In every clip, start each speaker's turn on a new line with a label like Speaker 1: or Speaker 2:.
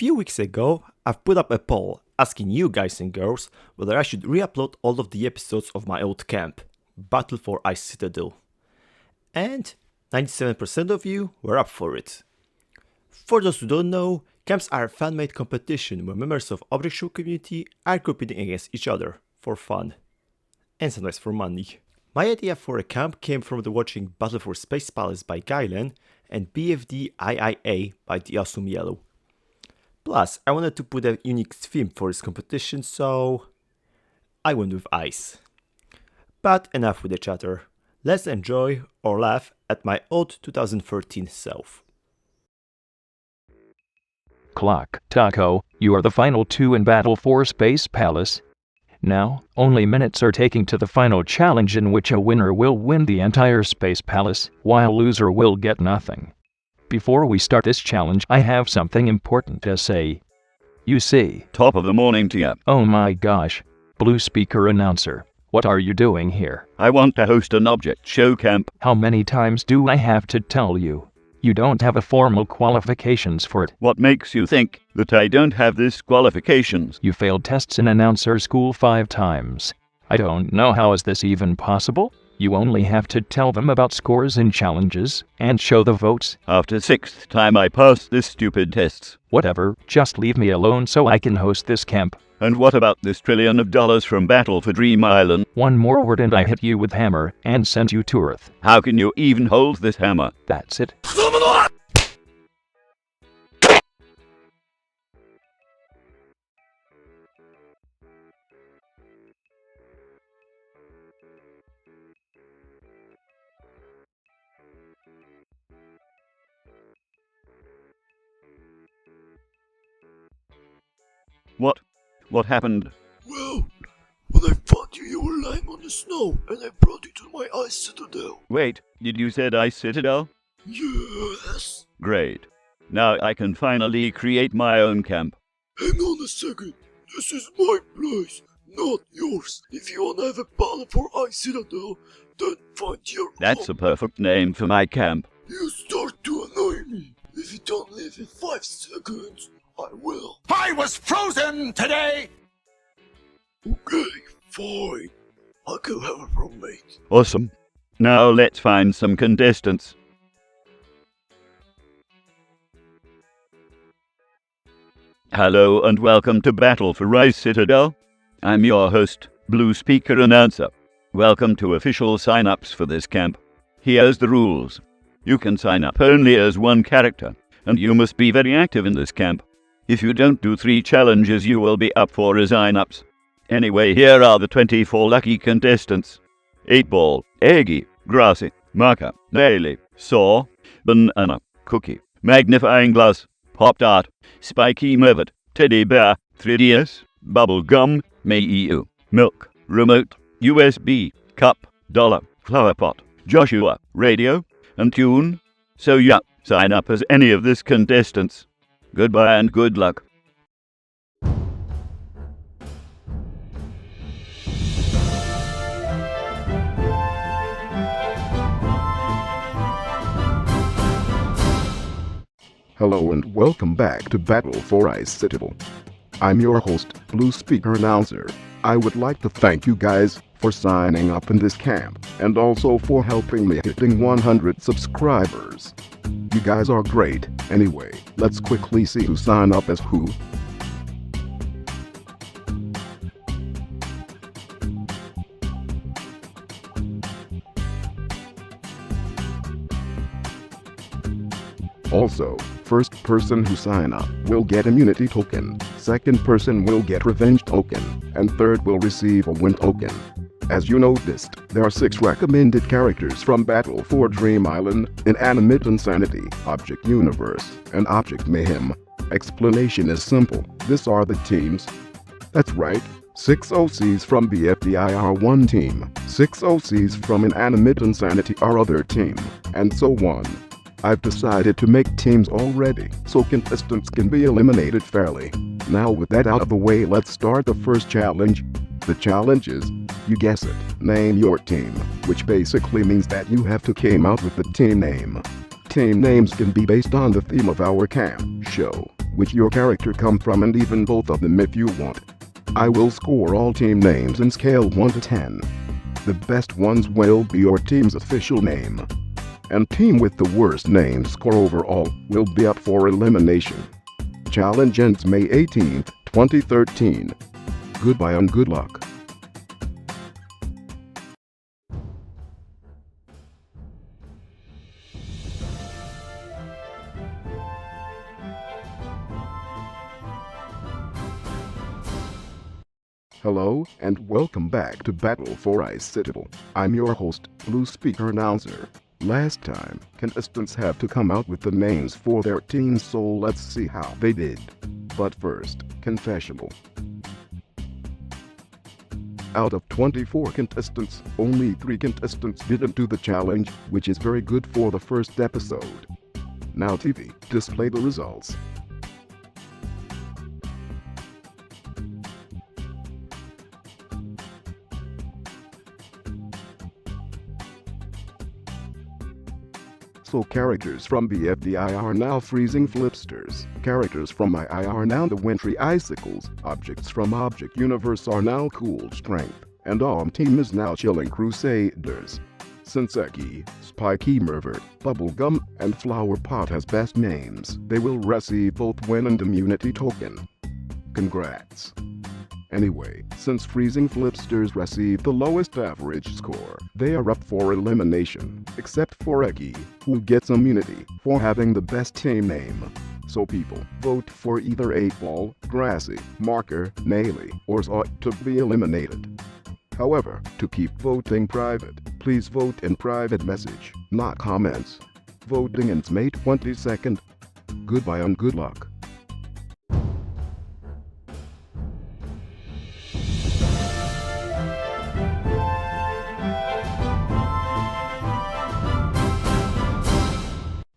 Speaker 1: few weeks ago, I've put up a poll asking you guys and girls whether I should re-upload all of the episodes of my old camp, Battle for Ice Citadel. And 97% of you were up for it. For those who don't know, camps are a fan-made competition where members of Object Show community are competing against each other for fun. And sometimes for money. My idea for a camp came from the watching Battle for Space Palace by Guylen and BFD IIA by The Awesome Yellow. Plus, I wanted to put a unique theme for this competition, so I went with ice. But enough with the chatter. Let's enjoy or laugh at my old 2013 self.
Speaker 2: Clock, Taco, you are the final two in Battle for Space Palace. Now, only minutes are taking to the final challenge in which a winner will win the entire Space Palace, while a loser will get nothing. Before we start this challenge, I have something important to say. You see,
Speaker 3: Top of the morning to you.
Speaker 2: oh my gosh, Blue Speaker Announcer, what are you doing here?
Speaker 3: I want to host an object show camp.
Speaker 2: How many times do I have to tell you? You don't have a formal qualifications for it.
Speaker 3: What makes you think that I don't have this qualifications?
Speaker 2: You failed tests in announcer school 5 times. I don't know how is this even possible? You only have to tell them about scores and challenges, and show the votes.
Speaker 3: After 6th time I passed this stupid tests.
Speaker 2: Whatever, just leave me alone so I can host this camp.
Speaker 3: And what about this $1 trillion from Battle for Dream Island?
Speaker 2: One more word and I hit you with hammer and send you to Earth.
Speaker 3: How can you even hold this hammer?
Speaker 2: That's it.
Speaker 3: What happened?
Speaker 4: Well, when I found you were lying on the snow, and I brought you to my ice citadel.
Speaker 3: Wait, did you said Ice Citadel?
Speaker 4: Yes.
Speaker 3: Great. Now I can finally create my own camp.
Speaker 4: Hang on a second. This is my place, not yours. If you wanna have a battle for Ice Citadel, then find your
Speaker 3: That's a
Speaker 4: own.
Speaker 3: perfect name for my camp.
Speaker 4: You start to annoy me. If you don't leave in 5 seconds, I will.
Speaker 5: I was frozen today!
Speaker 4: Okay, fine. I can have a roommate.
Speaker 3: Awesome. Now let's find some contestants. Hello and welcome to Battle for Ice Citadel. I'm your host, Blue Speaker Announcer. Welcome to official sign-ups for this camp. Here's the rules. You can sign up only as one character, and you must be very active in this camp. If you don't do 3 challenges, you will be up for resign-ups. Anyway, here are the 24 lucky contestants. 8-Ball, Eggy, Grassy, Marker, Daily, Saw, Banana, Cookie, Magnifying Glass, Pop-Tart, Spiky Mervet, Teddy Bear, 3DS, Bubble Gum, Mayu, Milk, Remote, USB, Cup, Dollar, Flower Pot, Joshua, Radio, and Tune. So yeah, sign up as any of these contestants. Goodbye and good luck.
Speaker 6: Hello and welcome back to Battle for Ice Citadel. I'm your host, Blue Speaker Announcer. I would like to thank you guys for signing up in this camp, and also for helping me hitting 100 subscribers. You guys are great. Anyway, let's quickly see who signed up as who. Also, first person who sign up will get immunity token, second person will get revenge token, and third will receive a win token. As you noticed, there are 6 recommended characters from Battle for Dream Island, Inanimate Insanity, Object Universe, and Object Mayhem. Explanation is simple. These are the teams. That's right. 6 OCs from BFDI are one team, 6 OCs from Inanimate Insanity are other team, and so on. I've decided to make teams already, so contestants can be eliminated fairly. Now with that out of the way, let's start the first challenge. The challenge is, you guess it, name your team, which basically means that you have to came out with the team name. Team names can be based on the theme of our camp show. which your character come from, and even both of them if you want. I will score all team names in scale 1 to 10. The best ones will be your team's official name. And team with the worst name score overall will be up for elimination. Challenge ends May 18th, 2013. Goodbye and good luck. Hello, and welcome back to Battle for Ice Citadel. I'm your host, Blue Speaker Announcer. Last time, contestants have to come out with the names for their teams, so let's see how they did. But first, confessional. Out of 24 contestants, only 3 contestants didn't do the challenge, which is very good for the first episode. Now TV, display the results. So characters from BFDI are now freezing flipsters. Characters from II are now the wintry icicles. Objects from Object Universe are now cool strength. And team is now chilling crusaders. Senseki, Spiky Mervert, Bubblegum, and Flower Pot has best names. They will receive both win and immunity token. Congrats. Anyway, since freezing flipsters receive the lowest average score, they are up for elimination, except for Eki, who gets immunity for having the best team name. So people, vote for either 8-Ball, Grassy, Marker, Naily, or Zot to be eliminated. However, to keep voting private, please vote in private message, not comments. Voting ends May 22nd. Goodbye and good luck.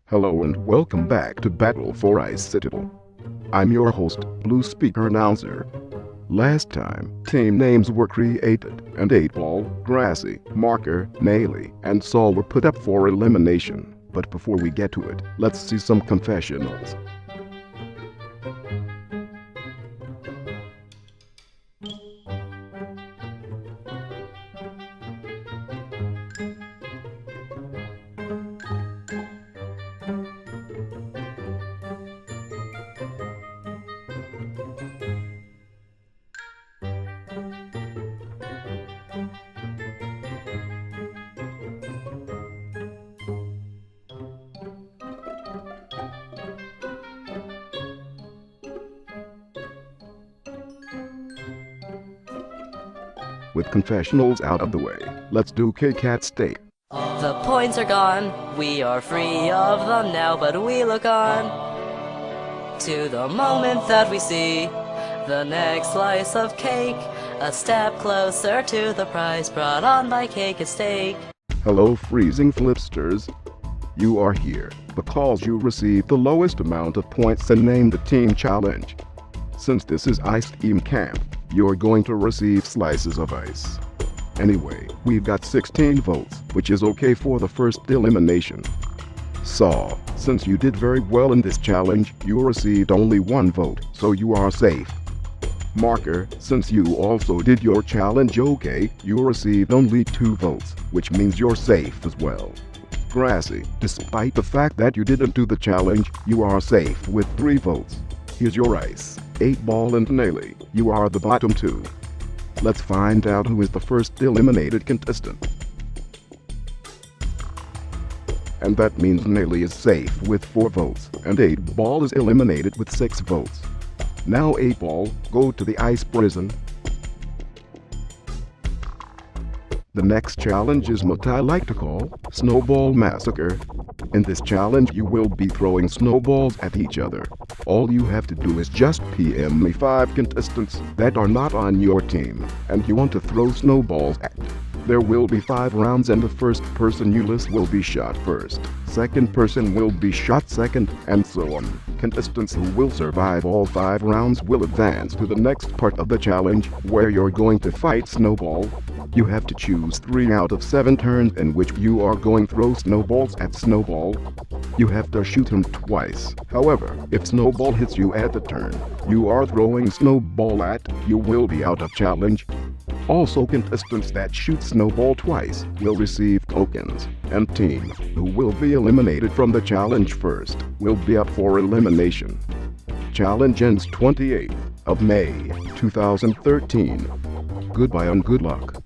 Speaker 6: Hello and welcome back to Battle for Ice Citadel. I'm your host, Blue Speaker Announcer. Last time, team names were created, and 8-Ball, Grassy, Marker, Naily, and Sol were put up for elimination. But before we get to it, let's see some confessionals. With confessionals out of the way, let's do K-Cat Steak.
Speaker 7: The points are gone, we are free of them now, but we look on to the moment that we see the next slice of cake, a step closer to the prize brought on by Cake and Steak.
Speaker 6: Hello freezing flipsters. You are here because you received the lowest amount of points and named the team challenge. Since this is Ice Team Camp, you're going to receive slices of ice. Anyway, we've got 16 votes, which is okay for the first elimination. Saw, since you did very well in this challenge, you received only 1 vote, so you are safe. Marker, since you also did your challenge okay, you received only 2 votes, which means you're safe as well. Grassy, despite the fact that you didn't do the challenge, you are safe with 3 votes. Here's your ice. 8-Ball and Naily, you are the bottom 2. Let's find out who is the first eliminated contestant. And that means Naily is safe with 4 votes, and 8-Ball is eliminated with 6 votes. Now 8-Ball, go to the ice prison. The next challenge is what I like to call Snowball Massacre. In this challenge you will be throwing snowballs at each other. All you have to do is just PM me 5 contestants that are not on your team and you want to throw snowballs at. There will be 5 rounds and the first person you list will be shot first. Second person will be shot second, and so on. Contestants who will survive all 5 rounds will advance to the next part of the challenge, where you're going to fight Snowball. You have to choose 3 out of 7 turns in which you are going to throw snowballs at Snowball. You have to shoot him twice. However, if Snowball hits you at the turn you are throwing Snowball at, you will be out of challenge. Also, contestants that shoot Snowball twice will receive tokens, and team who will be eliminated from the challenge first will be up for elimination. Challenge ends 28th of May 2013. Goodbye and good luck.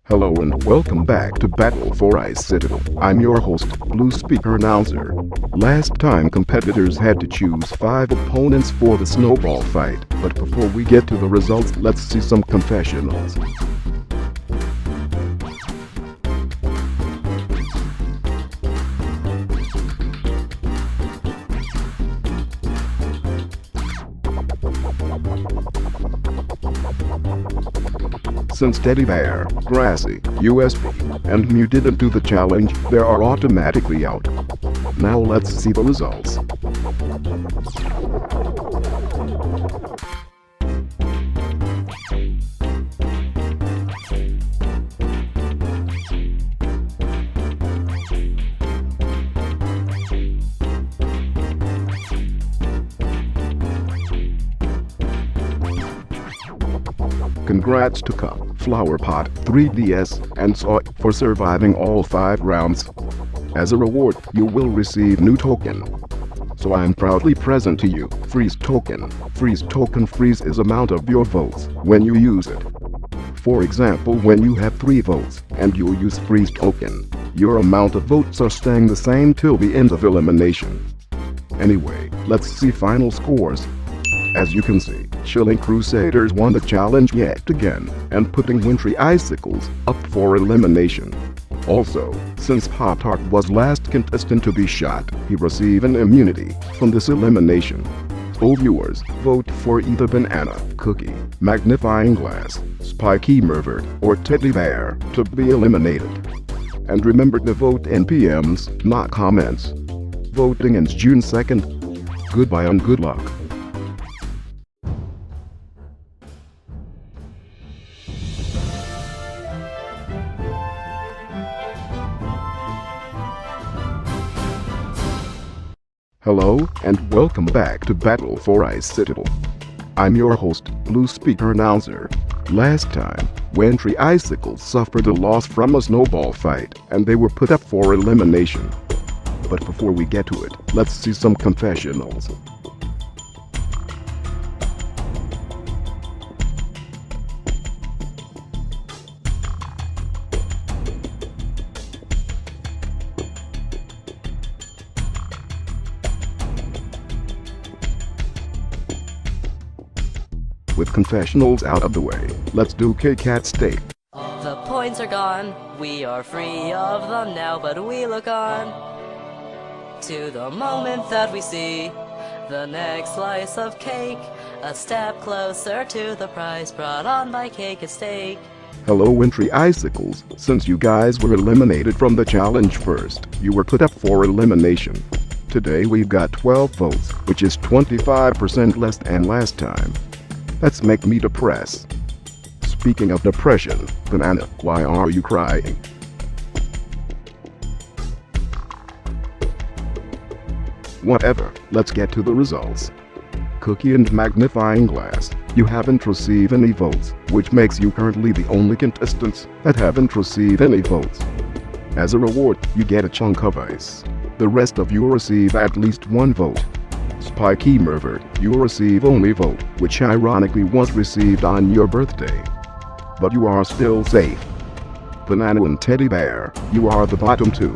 Speaker 6: Hello and welcome back to Battle for Ice Citadel. I'm your host, Blue Speaker Announcer. Last time competitors had to choose 5 opponents for the snowball fight, but before we get to the results, let's see some confessionals. Since Teddy Bear, Grassy, USB, and Mew didn't do the challenge, they are automatically out. Now let's see the results. Congrats to Cup, Flowerpot, 3DS, and Saw for surviving all 5 rounds. As a reward, you will receive new token. So I'm proudly present to you, Freeze Token. Freeze Token freeze is amount of your votes when you use it. For example, when you have 3 votes and you use Freeze Token, your amount of votes are staying the same till the end of elimination. Anyway, let's see final scores. As you can see, Chilling Crusaders won the challenge yet again, and putting Wintry Icicles up for elimination. Also, since Pop-Tart was last contestant to be shot, he received an immunity from this elimination. So viewers, vote for either Banana, Cookie, Magnifying Glass, Spiky Mervert, or Teddy Bear to be eliminated. And remember to vote in PMs, not comments. Voting ends June 2nd. Goodbye and good luck. Hello, and welcome back to Battle for Ice Citadel. I'm your host, Blue Speaker Announcer. Last time, Wintry Icicles suffered a loss from a snowball fight, and they were put up for elimination. But before we get to it, let's see some confessionals. With confessionals out of the way, let's do K-Cat Steak.
Speaker 7: The points are gone, we are free of them now, but we look on to the moment that we see the next slice of cake, a step closer to the prize brought on by Cake and Steak.
Speaker 6: Hello Wintry Icicles, since you guys were eliminated from the challenge first, you were put up for elimination. Today we've got 12 votes, which is 25% less than last time. Let's make me depressed. Speaking of depression, Banana, why are you crying? Whatever, let's get to the results. Cookie and Magnifying Glass, you haven't received any votes, which makes you currently the only contestants that haven't received any votes. As a reward, you get a chunk of ice. The rest of you receive at least 1 vote. Spiky Mervert, you receive only vote, which ironically was received on your birthday. But you are still safe. Banana and Teddy Bear, you are the bottom 2.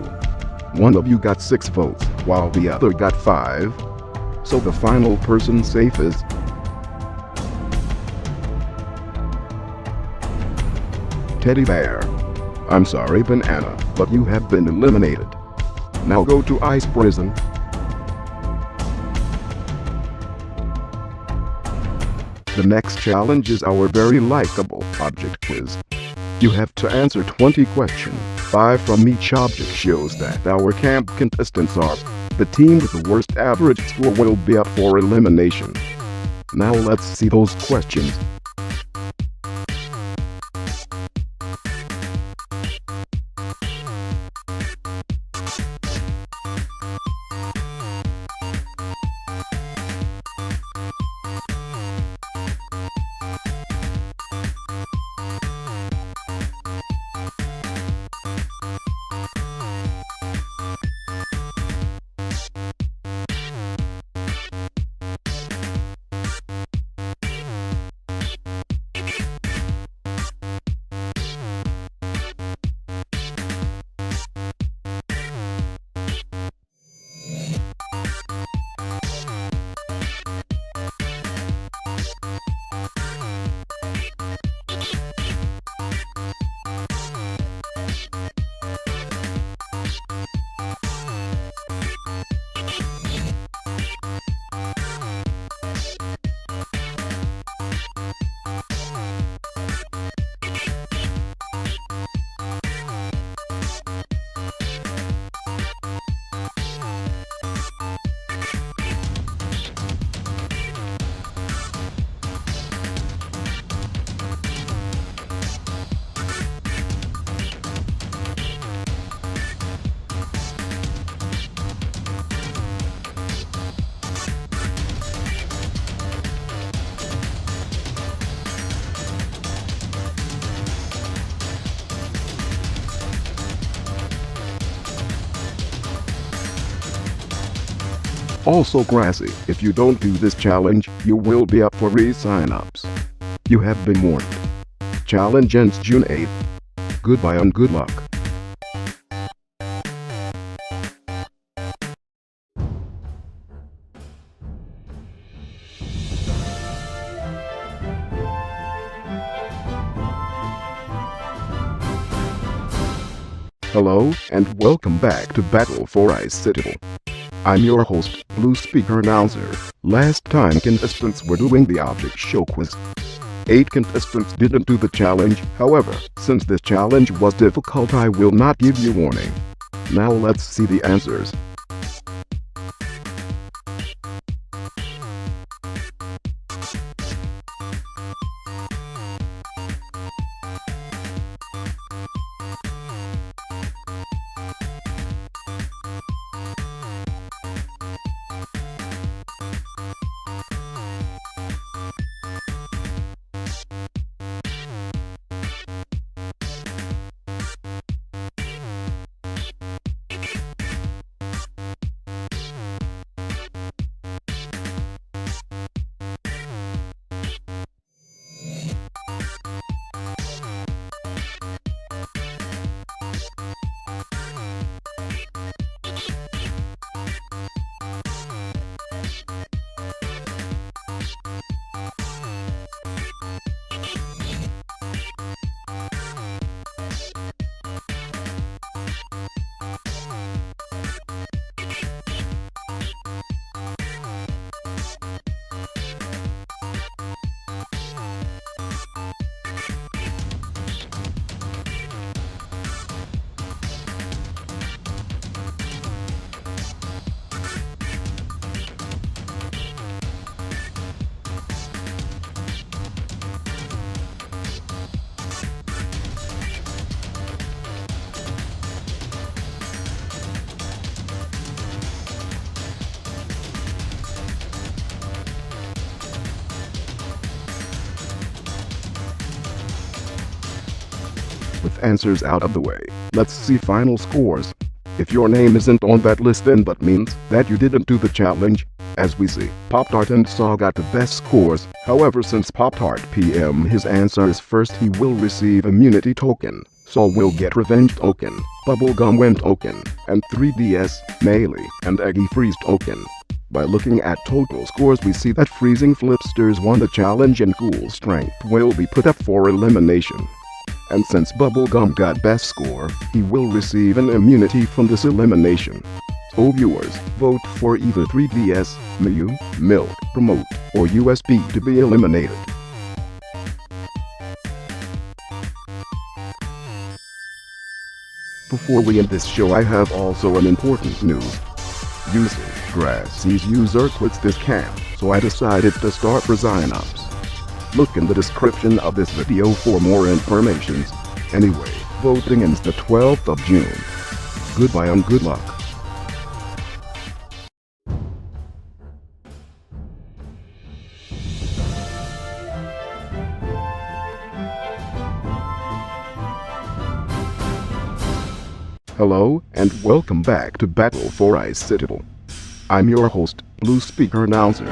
Speaker 6: One of you got 6 votes, while the other got 5. So the final person safe is Teddy Bear. I'm sorry, Banana, but you have been eliminated. Now go to Ice Prison. The next challenge is our very likable object quiz. You have to answer 20 questions. 5 from each object shows that our camp contestants are. The team with the worst average score will be up for elimination. Now let's see those questions. Also Grassy, if you don't do this challenge, you will be up for re-sign-ups. You have been warned. Challenge ends June 8th. Goodbye and good luck. Hello, and welcome back to Battle for Ice Citadel. I'm your host, Blue Speaker Announcer. Last time contestants were doing the object show quiz. 8 contestants didn't do the challenge, however, since this challenge was difficult I will not give you warning. Now let's see the answers. With answers out of the way, let's see final scores. If your name isn't on that list, then that means that you didn't do the challenge. As we see, Pop-Tart and Saw got the best scores. However, since Pop-Tart PM his answer is first, he will receive immunity token. Saw will get revenge token, Bubblegum Win token, and 3DS, Melee, and Eggy Freeze token. By looking at total scores, we see that Freezing Flipsters won the challenge and Ghoul Strength will be put up for elimination. And since Bubblegum got best score, he will receive an immunity from this elimination. So viewers, vote for either 3DS, Mew, Milk, Promote, or USB to be eliminated. Before we end this show, I have also an important news. User Grassy's user quits this camp, so I decided to start for sign-ups. Look in the description of this video for more information. Anyway, voting ends the 12th of June. Goodbye and good luck. Hello, and welcome back to Battle for Ice Citadel. I'm your host, Blue Speaker Announcer.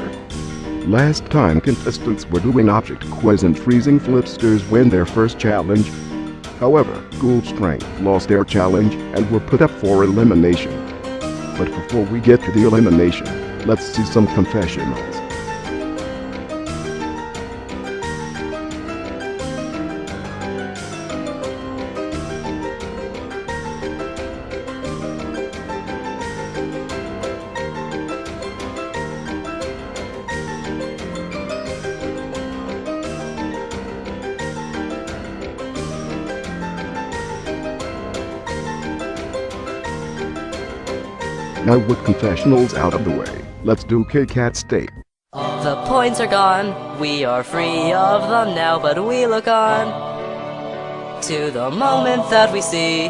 Speaker 6: Last time contestants were doing object quiz and freezing flipsters win their first challenge. However, Ghoul Strength lost their challenge and were put up for elimination. But before we get to the elimination, let's see some confessionals. Now with confessionals out of the way, let's do K-Cat Steak.
Speaker 7: The points are gone, we are free of them now, but we look on to the moment that we see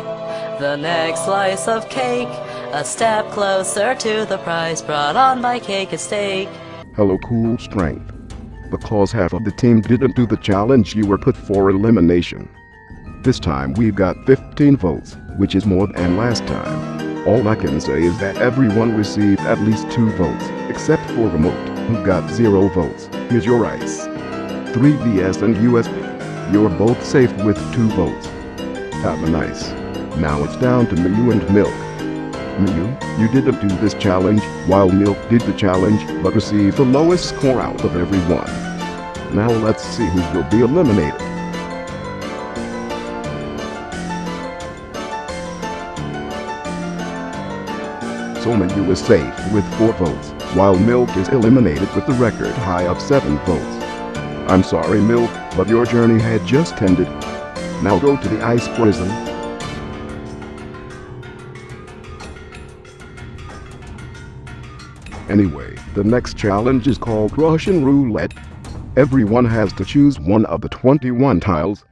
Speaker 7: the next slice of cake, a step closer to the prize brought on by Cake and Steak.
Speaker 6: Hello Cool Strength. Because half of the team didn't do the challenge, you were put for elimination. This time we've got 15 votes, which is more than last time. All I can say is that everyone received at least 2 votes, except for Remote, who got 0 votes. Here's your ice. 3DS and USB. You're both safe with 2 votes. Have a nice. Now it's down to Mew and Milk. Mew, you didn't do this challenge, while Milk did the challenge, but received the lowest score out of everyone. Now let's see who will be eliminated. So Mew is safe with 4 votes, while Milk is eliminated with the record high of 7 votes. I'm sorry Milk, but your journey had just ended. Now go to the ice prison. Anyway, the next challenge is called Russian Roulette. Everyone has to choose one of the 21 tiles.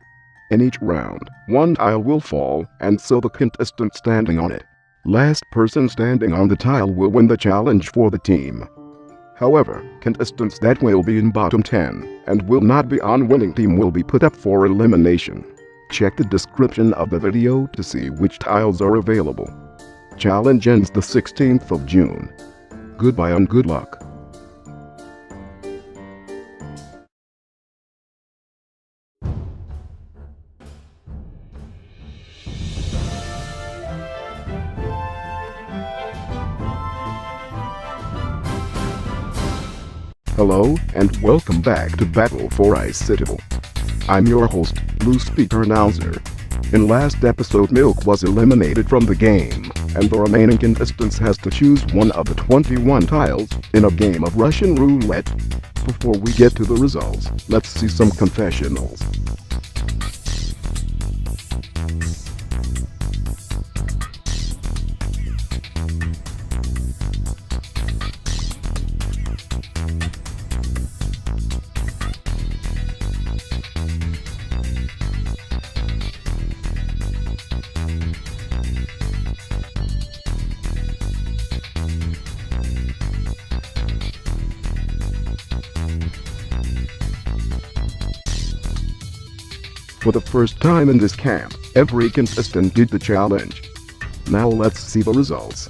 Speaker 6: In each round, one tile will fall, and so the contestant standing on it. Last person standing on the tile will win the challenge for the team. However, contestants that will be in bottom 10 and will not be on winning team will be put up for elimination. Check the description of the video to see which tiles are available. Challenge ends the 16th of June. Goodbye and good luck. Hello, and welcome back to Battle for Ice Citadel. I'm your host, Blue Speaker Announcer. In last episode, Milk was eliminated from the game, and the remaining contestants has to choose one of the 21 tiles in a game of Russian Roulette. Before we get to the results, let's see some confessionals. For the first time in this camp, every contestant did the challenge. Now let's see the results.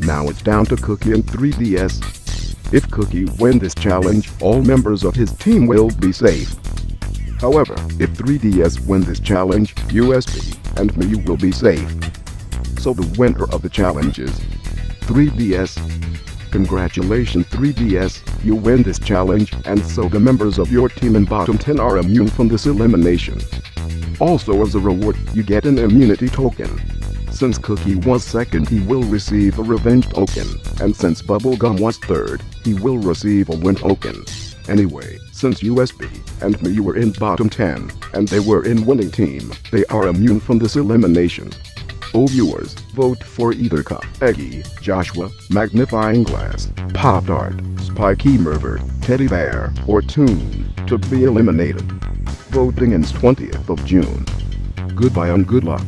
Speaker 6: Now it's down to Cookie and 3DS. If Cookie wins this challenge, all members of his team will be safe. However, if 3DS wins this challenge, USB and me will be safe. So the winner of the challenge is 3DS. Congratulations 3DS, you win this challenge, and so the members of your team in bottom 10 are immune from this elimination. Also as a reward, you get an immunity token. Since Cookie was second, he will receive a revenge token, and since Bubblegum was third, he will receive a win token. Anyway, since USB and me were in bottom 10, and they were in winning team, they are immune from this elimination. Oh viewers, vote for either Cup, Eggy, Joshua, Magnifying Glass, Pop-Tart, Spiky Mervert, Teddy Bear, or Toon to be eliminated. Voting ends 20th of June. Goodbye and good luck.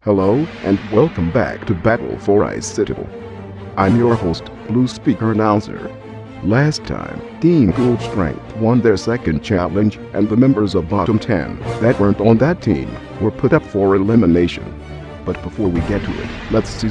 Speaker 6: Hello, and welcome back to Battle for Ice Citadel. I'm your host, Blue Speaker Announcer. Last time, Team Cool Strength won their second challenge, and the members of bottom 10 that weren't on that team were put up for elimination. But before we get to it, let's see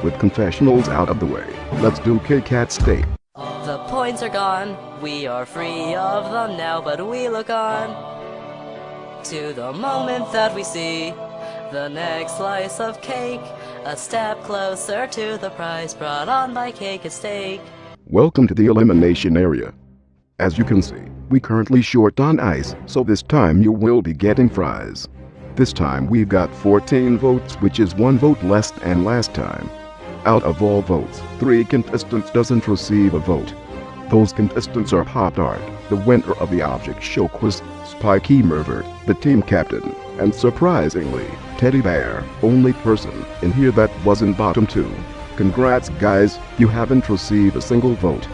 Speaker 6: with confessionals out of the way. Let's do K-Cat State.
Speaker 7: The points are gone, we are free of them now, but we look on to the moment that we see the next slice of cake, a step closer to the prize brought on by Cake and Steak.
Speaker 6: Welcome to the elimination area. As you can see, we currently short on ice, so this time you will be getting fries. This time we've got 14 votes, which is 1 vote less than last time. Out of all votes, 3 contestants doesn't receive a vote. Those contestants are Pop-Tart, the winner of the object show quiz, Spiky Mervert, the team captain, and surprisingly, Teddy Bear, only person in here that was in bottom 2. Congrats guys, you haven't received a single vote.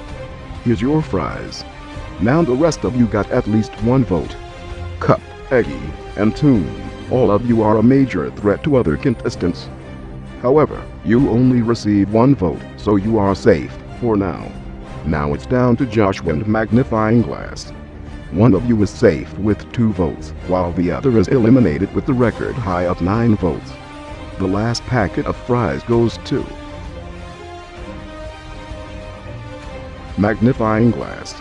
Speaker 6: Here's your fries. Now the rest of you got at least 1 vote. Cup, Eggy, and Toon, all of you are a major threat to other contestants. However, you only received 1 vote, so you are safe for now. Now it's down to Joshua and Magnifying Glass. One of you is safe with 2 votes, while the other is eliminated with the record high of 9 votes. The last packet of fries goes to Magnifying Glass.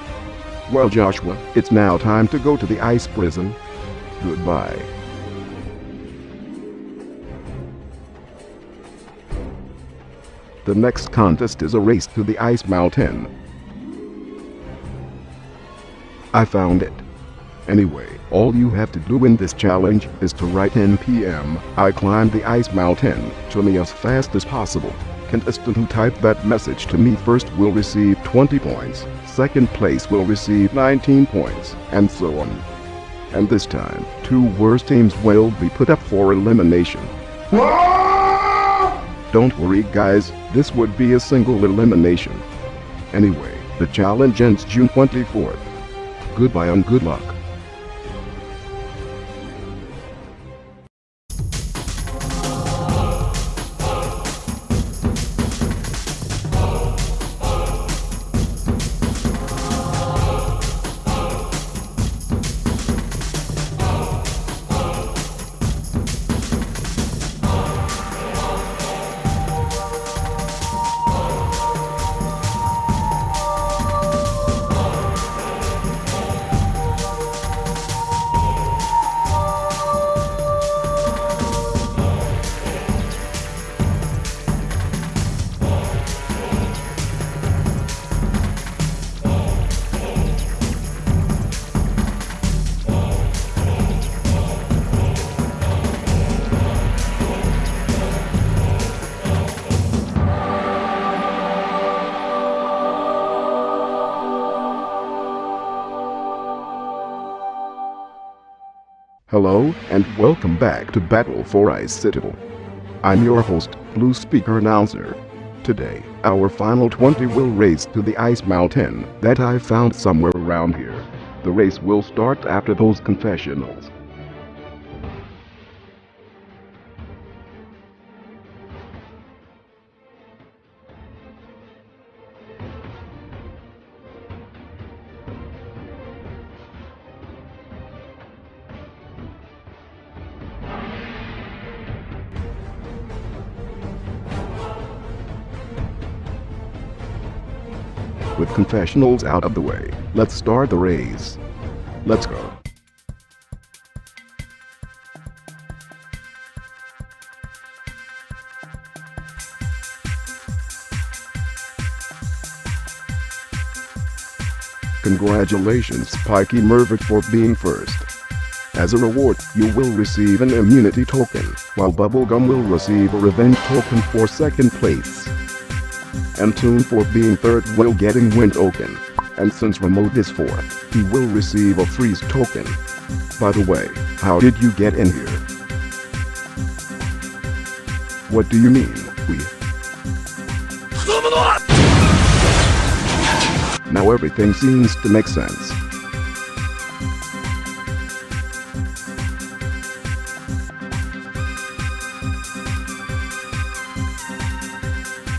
Speaker 6: Well Joshua, it's now time to go to the ice prison. Goodbye. The next contest is a race to the ice mountain. I found it. Anyway, all you have to do in this challenge is to write in PM, I climbed the ice mountain, to me as fast as possible. Contestant who typed that message to me first will receive 20 points, second place will receive 19 points, and so on. And this time, 2 worst teams will be put up for elimination. Don't worry guys, this would be a single elimination. Anyway, the challenge ends June 24th. Goodbye and good luck. Hello, and welcome back to Battle for Ice Citadel. I'm your host, Blue Speaker Announcer. Today, our final 20 will race to the ice mountain that I found somewhere around here. The race will start after those confessionals. With confessionals out of the way, let's start the race. Let's go. Congratulations, Pikey Mervert, for being first. As a reward, you will receive an immunity token, while Bubblegum will receive a revenge token for second place. And Toon, for being third, will getting win token. And since Remote is fourth, he will receive a freeze token. By the way, how did you get in here? What do you mean, we? Now everything seems to make sense.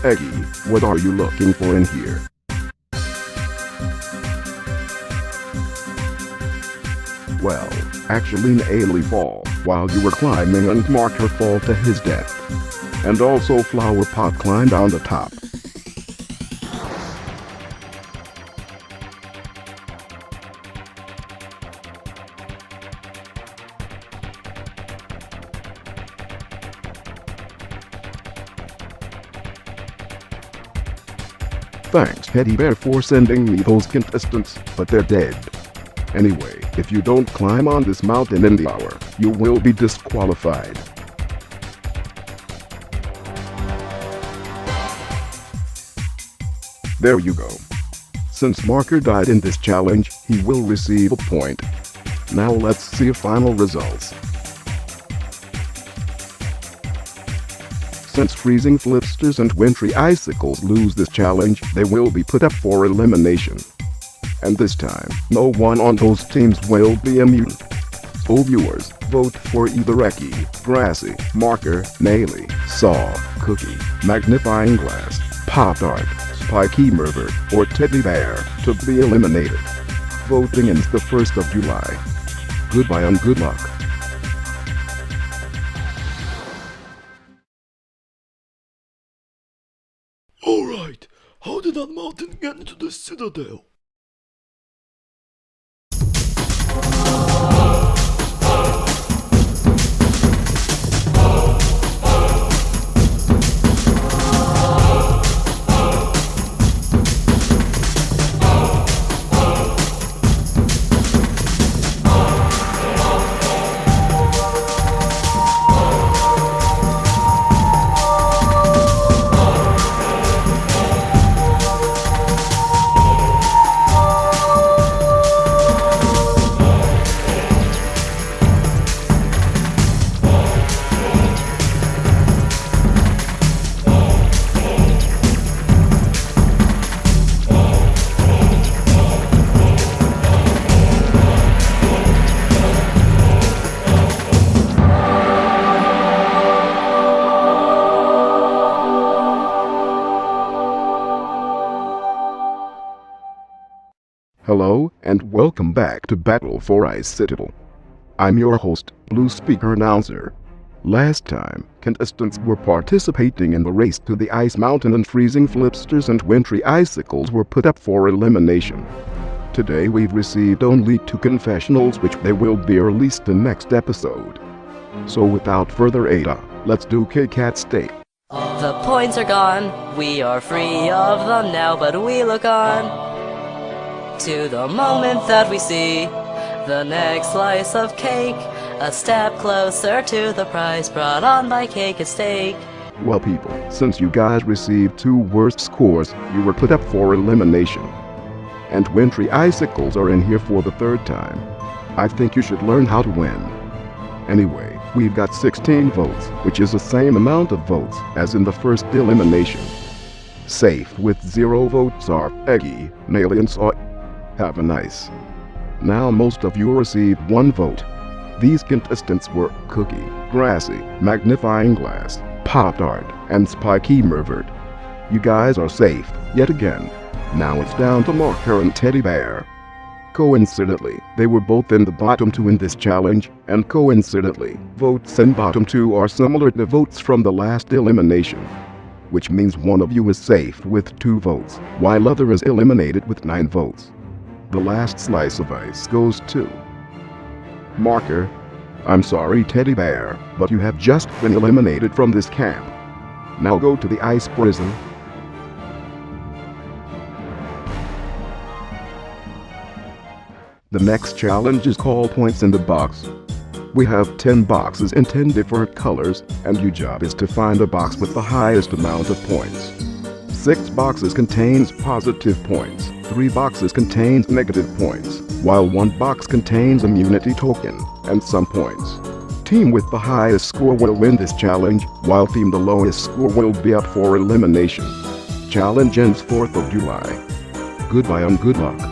Speaker 6: Eggy, what are you looking for in here? Well, actually Ailey fall while you were climbing and Marker fall to his death. And also Flower Pot climbed on the top. Thanks, Teddy Bear, for sending me those contestants, but they're dead. Anyway, if you don't climb on this mountain in the hour, you will be disqualified. There you go. Since Marker died in this challenge, he will receive a point. Now let's see final results. Since Freezing Flipsters and Wintry Icicles lose this challenge, they will be put up for elimination. And this time, no one on those teams will be immune. So viewers, vote for either Reki, Grassy, Marker, Naily, Saw, Cookie, Magnifying Glass, Pop-Tart, Pikey Mervert, or Teddy Bear to be eliminated. Voting ends the 1st of July. Goodbye and good luck.
Speaker 4: Alright, how did that mountain get into the Citadel?
Speaker 6: Hello, and welcome back to Battle for Ice Citadel. I'm your host, Blue Speaker Announcer. Last time, contestants were participating in the race to the Ice Mountain and freezing flipsters and wintry icicles were put up for elimination. Today we've received only 2 confessionals which they will be released in next episode. So without further ado, let's do K-Cat Steak.
Speaker 7: The points are gone, we are free of them now, but we look on to the moment that we see the next slice of cake, a step closer to the prize brought on by Cake and Steak.
Speaker 6: Well people, since you guys received 2 worst scores, you were put up for elimination. And wintry icicles are in here for the 3rd time. I think you should learn how to win. Anyway, we've got 16 votes, which is the same amount of votes as in the first elimination. Safe with 0 votes are Eggy, Naily and Saw. Have a nice. Now most of you received 1 vote. These contestants were Cookie, Grassy, Magnifying Glass, Pop-Tart, and Spiky Mervert. You guys are safe, yet again. Now it's down to Marker and Teddy Bear. Coincidentally, they were both in the bottom 2 in this challenge, and coincidentally, votes in bottom 2 are similar to votes from the last elimination. Which means one of you is safe with 2 votes, while other is eliminated with 9 votes. The last slice of ice goes to Marker. I'm sorry, Teddy Bear, but you have just been eliminated from this camp. Now go to the ice prison. The next challenge is called Points in the Box. We have 10 boxes in 10 different colors, and your job is to find a box with the highest amount of points. 6 boxes contains positive points, 3 boxes contains negative points, while 1 box contains immunity token and some points. Team with the highest score will win this challenge, while team the lowest score will be up for elimination. Challenge ends 4th of July. Goodbye and good luck.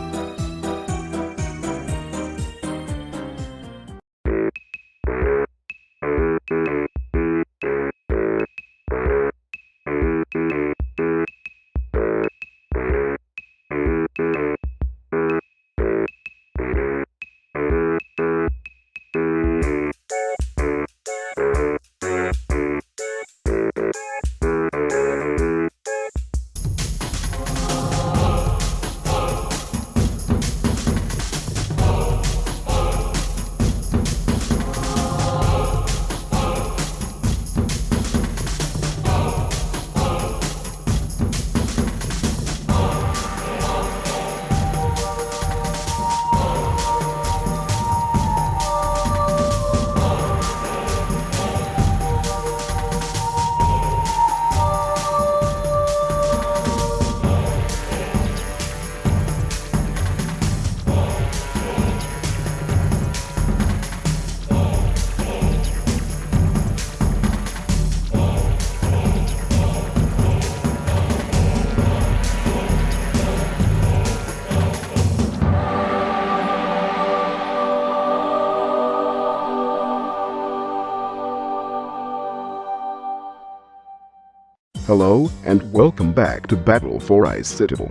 Speaker 6: Hello, and welcome back to Battle for Ice Citadel.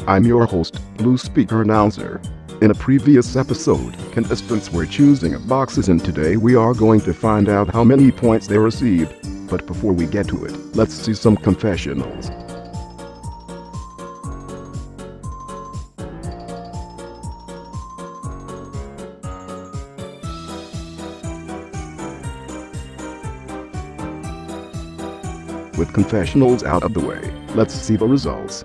Speaker 6: I'm your host, Blue Speaker Announcer. In a previous episode, contestants were choosing boxes, and today we are going to find out how many points they received. But before we get to it, let's see some confessionals. With confessionals out of the way, let's see the results.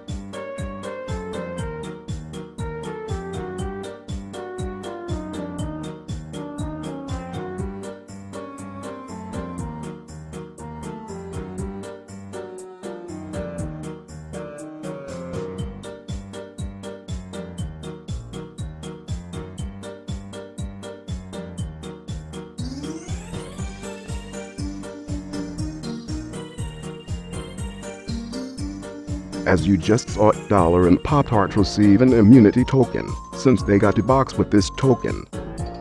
Speaker 6: As you just saw, Dollar and Pop-Tart receive an immunity token, since they got a box with this token.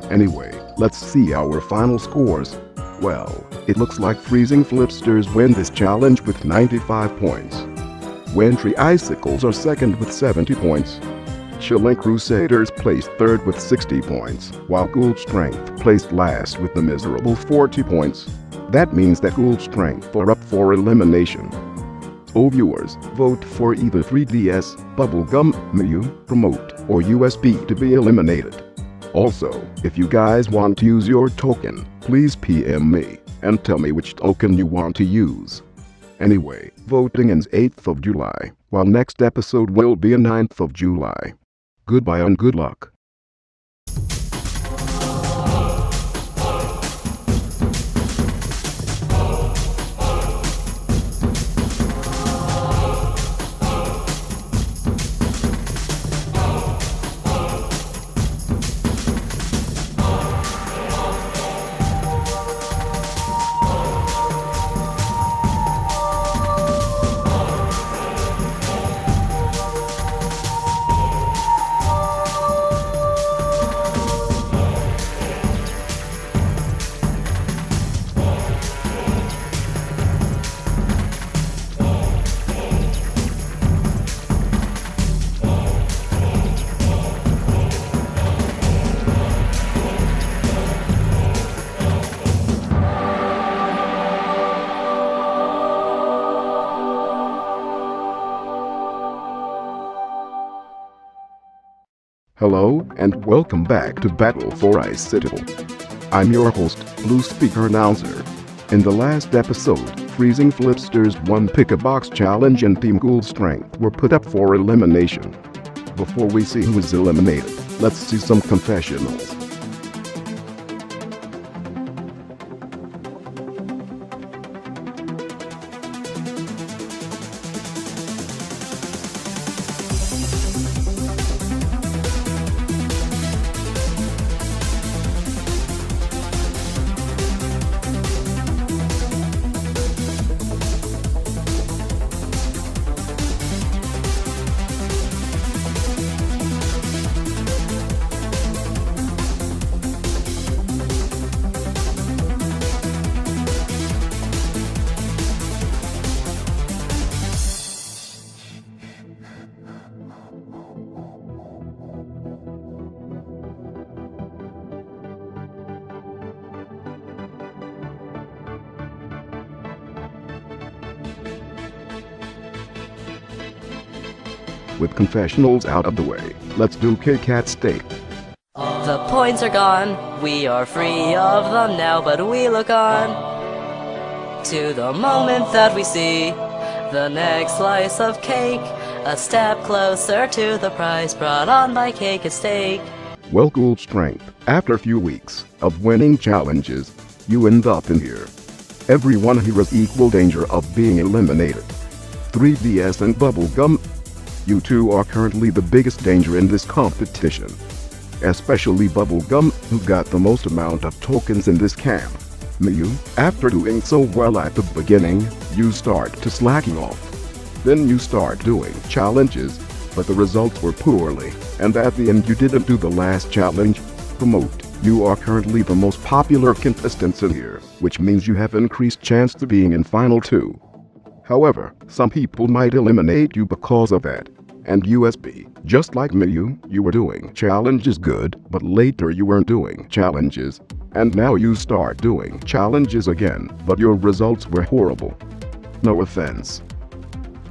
Speaker 6: Anyway, let's see our final scores. Well, it looks like Freezing Flipsters win this challenge with 95 points. Wintry Icicles are second with 70 points. Chilling Crusaders placed third with 60 points, while Ghoul Strength placed last with the miserable 40 points. That means that Ghoul Strength are up for elimination. Oh viewers, vote for either 3DS, Bubblegum, Miyu, Promote, or USB to be eliminated. Also, if you guys want to use your token, please PM me and tell me which token you want to use. Anyway, voting ends 8th of July, while next episode will be on 9th of July. Goodbye and good luck. Hello, and welcome back to Battle for Ice Citadel. I'm your host, Blue Speaker Announcer. In the last episode, Freezing Flipster's One Pick-a-Box Challenge and Team Ghoul Strength were put up for elimination. Before we see who is eliminated, let's see some confessionals. With confessionals out of the way, let's do K-Cat Steak.
Speaker 7: The points are gone, we are free of them now, but we look on to the moment that we see the next slice of cake, a step closer to the prize brought on by Cake and Steak.
Speaker 6: Well, Ghoul Strength, after a few weeks of winning challenges, you end up in here. Everyone here is equal danger of being eliminated. 3DS and Bubblegum, you two are currently the biggest danger in this competition. Especially Bubblegum, who got the most amount of tokens in this camp. Miyu, after doing so well at the beginning, you start to slacking off. Then you start doing challenges, but the results were poorly, and at the end you didn't do the last challenge. Promote, you are currently the most popular contestant in here, which means you have increased chance to being in Final 2. However, some people might eliminate you because of that. And USB, just like Miyu, you were doing challenges good, but later you weren't doing challenges. And now you start doing challenges again, but your results were horrible. No offense.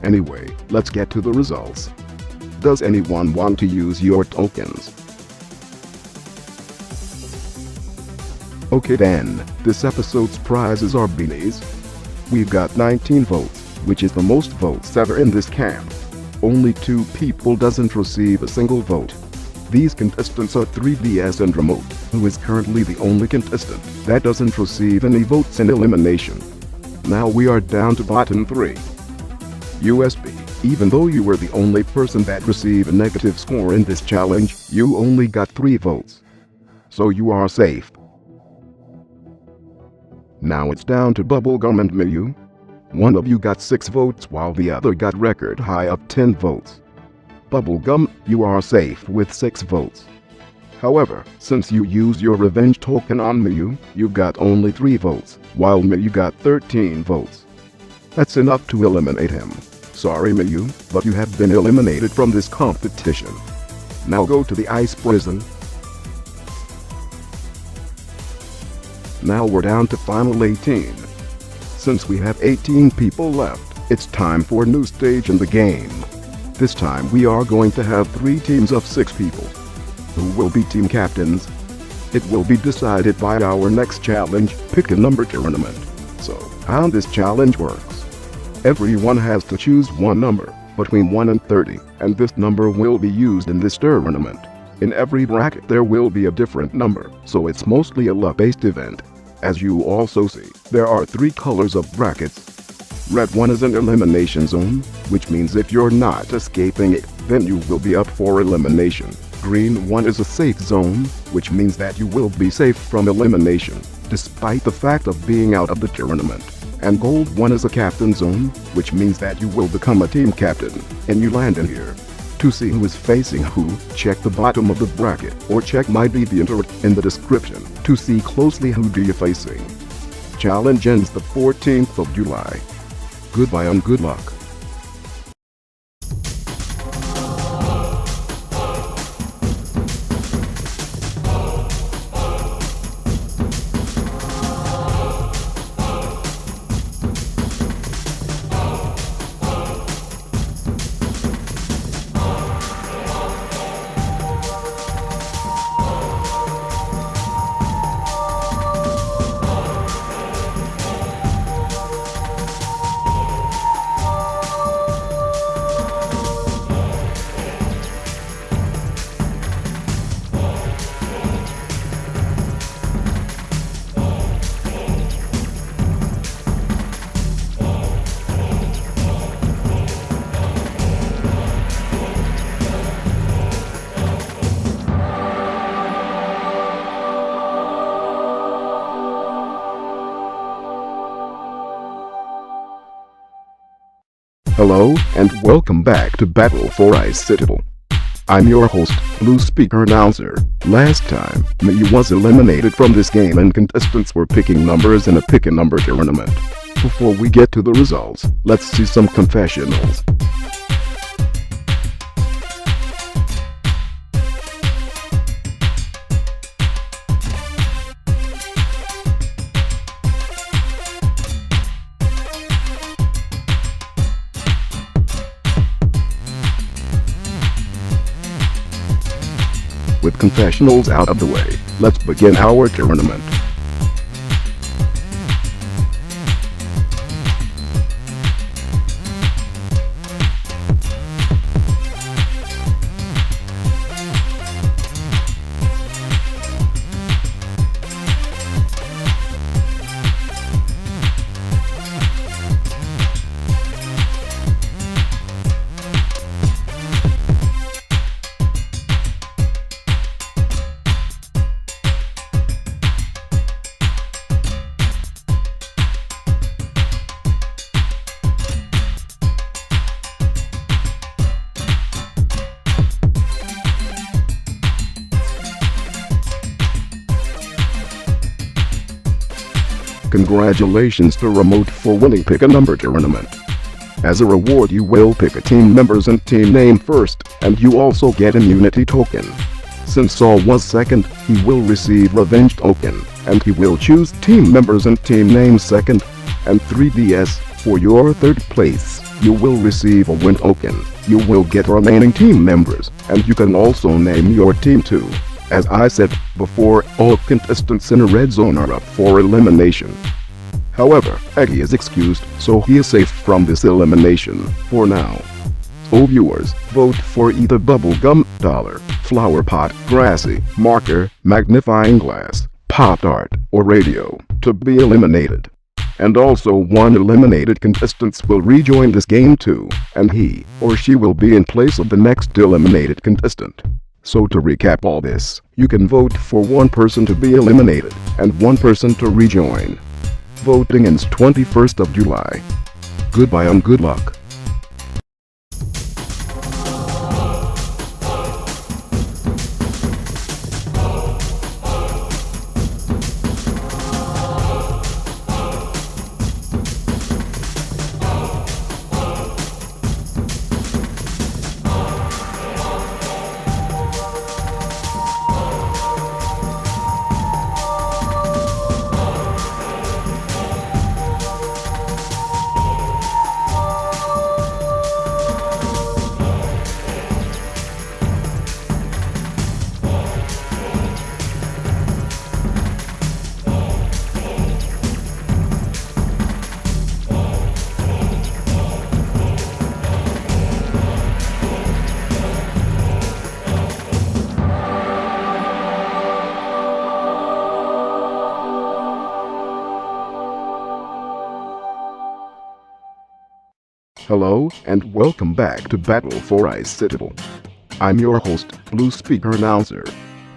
Speaker 6: Anyway, let's get to the results. Does anyone want to use your tokens? Okay then, this episode's prizes are beanies. We've got 19 votes, which is the most votes ever in this camp. Only 2 people doesn't receive a single vote. These contestants are 3DS and Remote, who is currently the only contestant that doesn't receive any votes in elimination. Now we are down to bottom 3. USB, even though you were the only person that received a negative score in this challenge, you only got 3 votes. So you are safe. Now it's down to Bubblegum and Miyu. One of you got 6 votes while the other got record high of 10 votes. Bubblegum, you are safe with 6 votes. However, since you used your revenge token on Miyu, you got only 3 votes, while Miyu got 13 votes. That's enough to eliminate him. Sorry Miyu, but you have been eliminated from this competition. Now go to the ice prison. Now we're down to final 18. Since we have 18 people left, it's time for a new stage in the game. This time we are going to have 3 teams of 6 people, who will be team captains. It will be decided by our next challenge, Pick a Number tournament. So, how this challenge works. Everyone has to choose one number, between 1 and 30, and this number will be used in this tournament. In every bracket there will be a different number, so it's mostly a luck-based event. As you also see, there are 3 colors of brackets. Red one is an elimination zone, which means if you're not escaping it, then you will be up for elimination. Green one is a safe zone, which means that you will be safe from elimination, despite the fact of being out of the tournament. And gold one is a captain zone, which means that you will become a team captain, and you land in here. To see who is facing who, check the bottom of the bracket, or check my deviant in the description, to see closely who do you facing. Challenge ends the 14th of July. Goodbye and good luck. Hello, and welcome back to Battle for Ice Citadel. I'm your host, Blue Speaker Announcer. Last time, me was eliminated from this game and contestants were picking numbers in a pick a number tournament. Before we get to the results, let's see some confessionals. With confessionals out of the way, let's begin our tournament. Congratulations to Remote for winning Pick a Number tournament. As a reward you will pick a team members and team name first, and you also get immunity token. Since Saul was second, he will receive revenge token, and he will choose team members and team name second, and 3DS, for your third place, you will receive a win token. You will get remaining team members, and you can also name your team too. As I said before, all contestants in a red zone are up for elimination. However, Eggy is excused, so he is safe from this elimination, for now. So viewers, vote for either Bubblegum, Dollar, Flower Pot, Grassy, Marker, Magnifying Glass, Pop-Tart, or Radio, to be eliminated. And also one eliminated contestant will rejoin this game too, and he or she will be in place of the next eliminated contestant. So to recap all this, you can vote for one person to be eliminated, and one person to rejoin. Voting ends 21st of July. Goodbye and good luck. Hello, and welcome back to Battle for Ice Citadel. I'm your host, Blue Speaker Announcer.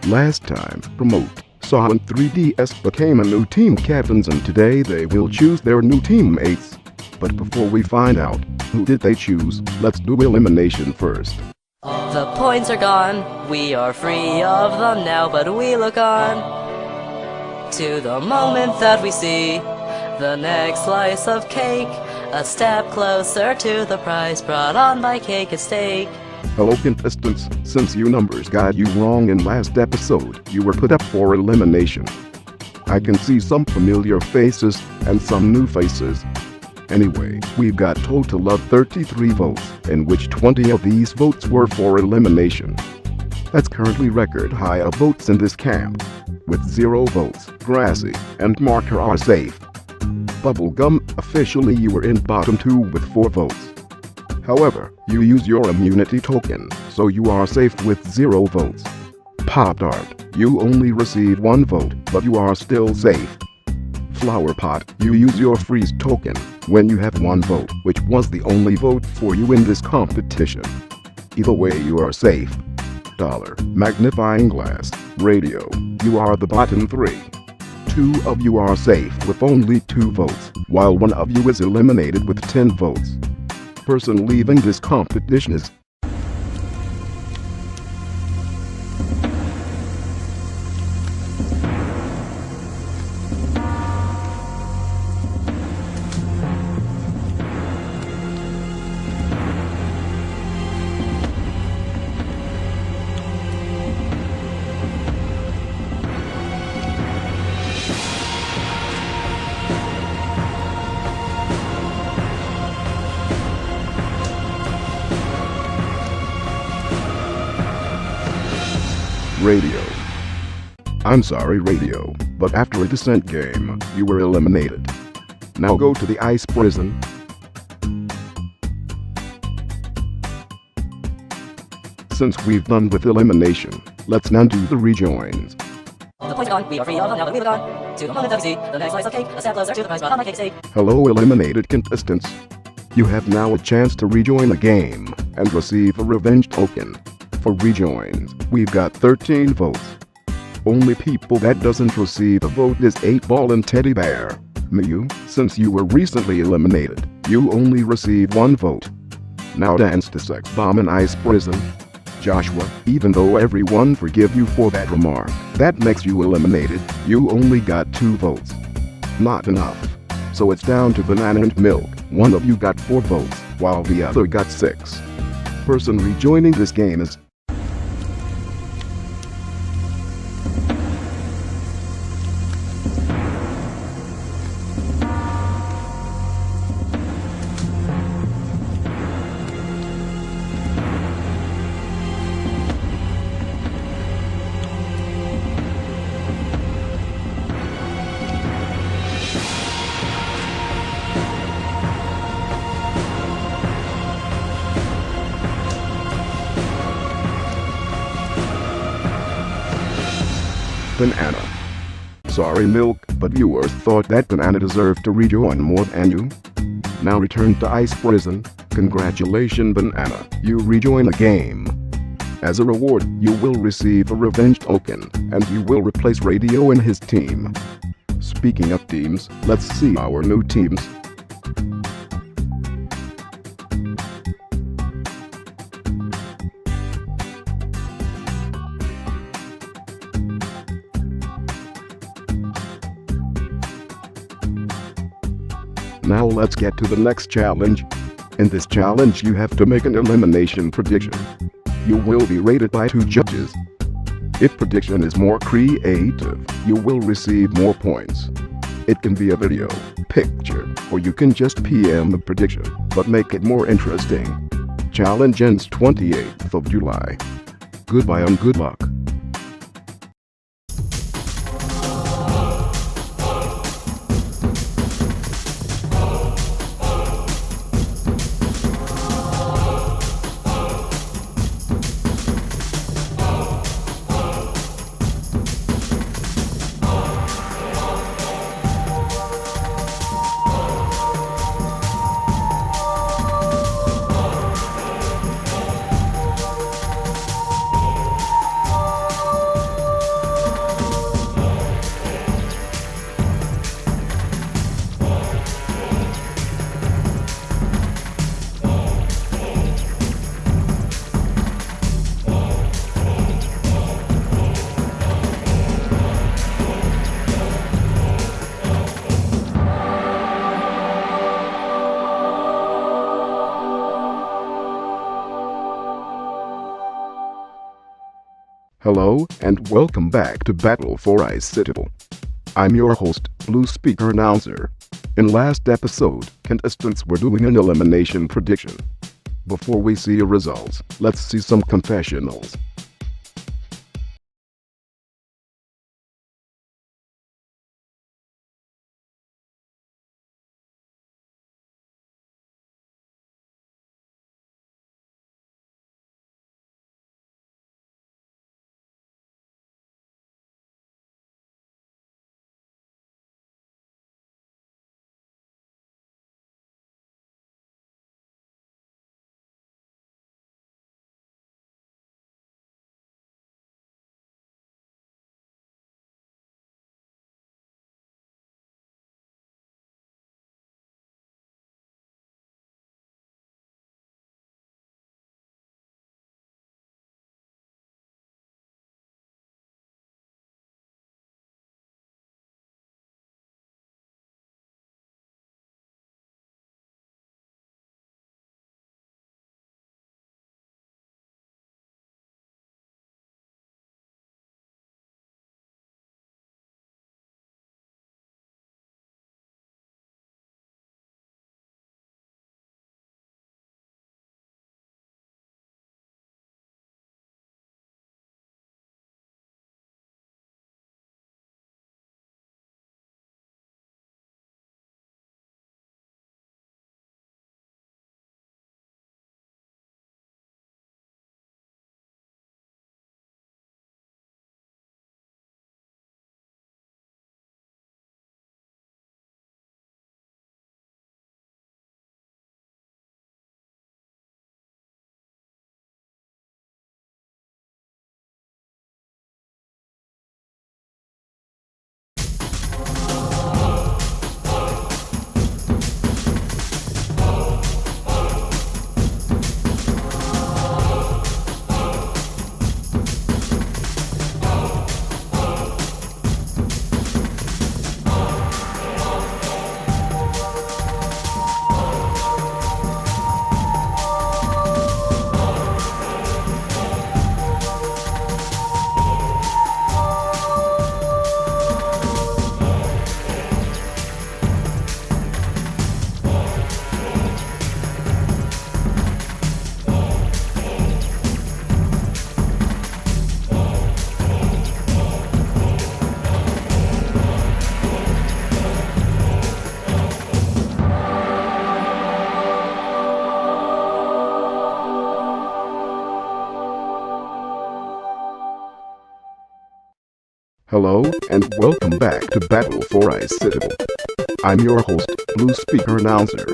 Speaker 6: Last time, Promote, Saw and 3DS became a new team captains, and today they will choose their new teammates. But before we find out who did they choose, let's do elimination first.
Speaker 7: The points are gone, we are free of them now, but we look on to the moment that we see the next slice of cake, a step closer to the prize brought on by Cake and Steak.
Speaker 6: Hello contestants, since you numbers got you wrong in last episode, you were put up for elimination. I can see some familiar faces and some new faces. Anyway, we've got total of 33 votes, in which 20 of these votes were for elimination. That's currently record high of votes in this camp. With 0 votes, Grassy and Marker are safe. Bubblegum, officially you were in bottom 2 with 4 votes. However, you use your immunity token, so you are safe with 0 votes. Pop Tart, you only received 1 vote, but you are still safe. Flower Pot, you use your freeze token when you have 1 vote, which was the only vote for you in this competition. Either way, you are safe. Dollar, Magnifying Glass, Radio, you are the bottom 3. 2 of you are safe with only 2 votes, while 1 of you is eliminated with 10 votes. Person leaving this competition is Radio. I'm sorry, Radio, but after a descent game, you were eliminated. Now go to the ice prison. Since we've done with elimination, let's now do the rejoins.
Speaker 7: The points are gone, we are free of them now, but we look on to the moment that we see the next slice of cake, a step closer to the prize brought on by Cake and Steak.
Speaker 6: Hello eliminated contestants. You have now a chance to rejoin the game and receive a revenge token. For rejoins, we've got 13 votes. Only people that doesn't receive a vote is 8-Ball and Teddy Bear. Mew, since you were recently eliminated, you only receive 1 vote. Now dance to Sex Bomb in Ice Prison. Joshua, even though everyone forgive you for that remark, that makes you eliminated, you only got 2 votes. Not enough. So it's down to Banana and Milk. 1 of you got 4 votes, while the other got 6. Person rejoining this game is Banana. Sorry Milk, but viewers thought that Banana deserved to rejoin more than you. Now return to Ice Prison. Congratulations Banana, you rejoin the game. As a reward, you will receive a revenge token, and you will replace Radio and his team. Speaking of teams, let's see our new teams. Now let's get to the next challenge. In this challenge you have to make an elimination prediction. You will be rated by 2 judges. If prediction is more creative, you will receive more points. It can be a video, picture, or you can just PM the prediction, but make it more interesting. Challenge ends 28th of July. Goodbye and good luck. Hello, and welcome back to Battle for Ice Citadel. I'm your host, Blue Speaker Announcer. In last episode, contestants were doing an elimination prediction. Before we see your results, let's see some confessionals. Hello, and welcome back to Battle for Ice Citadel. I'm your host, Blue Speaker Announcer.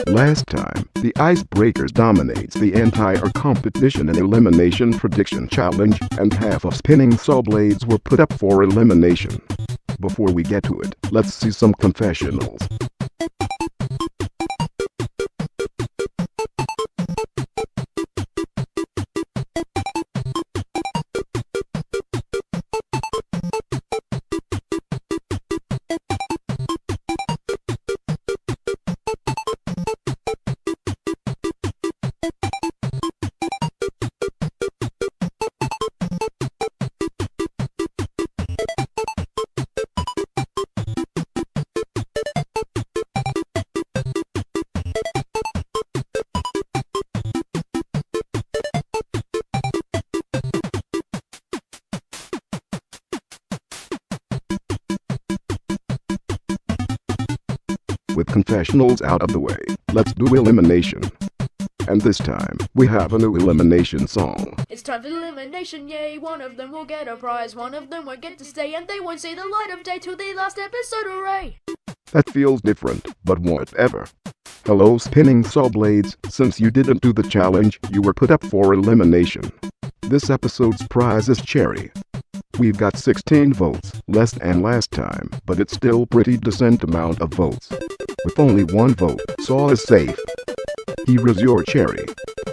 Speaker 6: Last time, the Icebreakers dominates the entire competition in Elimination Prediction Challenge, and half of spinning saw blades were put up for elimination. Before we get to it, let's see some confessionals. With confessionals out of the way, let's do elimination. And this time, we have a new elimination song.
Speaker 8: It's time for elimination, yay! One of them will get a prize, one of them won't get to stay, and they won't see the light of day till the last episode, hooray!
Speaker 6: That feels different, but whatever. Hello spinning saw blades, since you didn't do the challenge, you were put up for elimination. This episode's prize is cherry. We've got 16 votes, less than last time, but it's still pretty decent amount of votes. With only one vote, Saw is safe. Here is your cherry.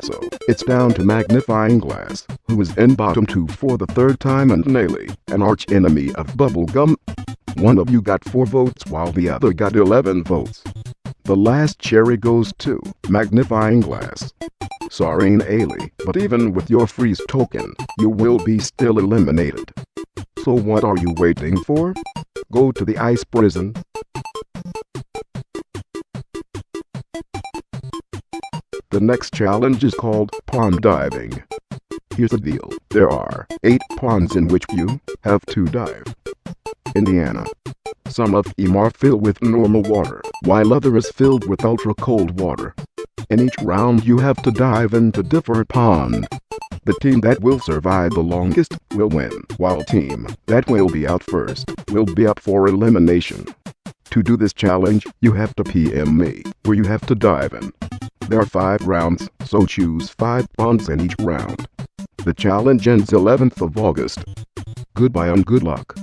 Speaker 6: So, it's down to Magnifying Glass, who is in bottom 2 for the third time, and Nelly, an arch enemy of Bubblegum. One of you got 4 votes while the other got 11 votes. The last cherry goes to Magnifying Glass. Sorry, Ailey, but even with your freeze token, you will be still eliminated. So what are you waiting for? Go to the ice prison. The next challenge is called pond diving. Here's the deal. There are 8 ponds in which you have to dive. Indiana. Some of them are filled with normal water, while others filled with ultra-cold water. In each round you have to dive into different ponds. The team that will survive the longest will win, while team that will be out first will be up for elimination. To do this challenge, you have to PM me, where you have to dive in. There are 5 rounds, so choose 5 ponds in each round. The challenge ends 11th of August. Goodbye and good luck.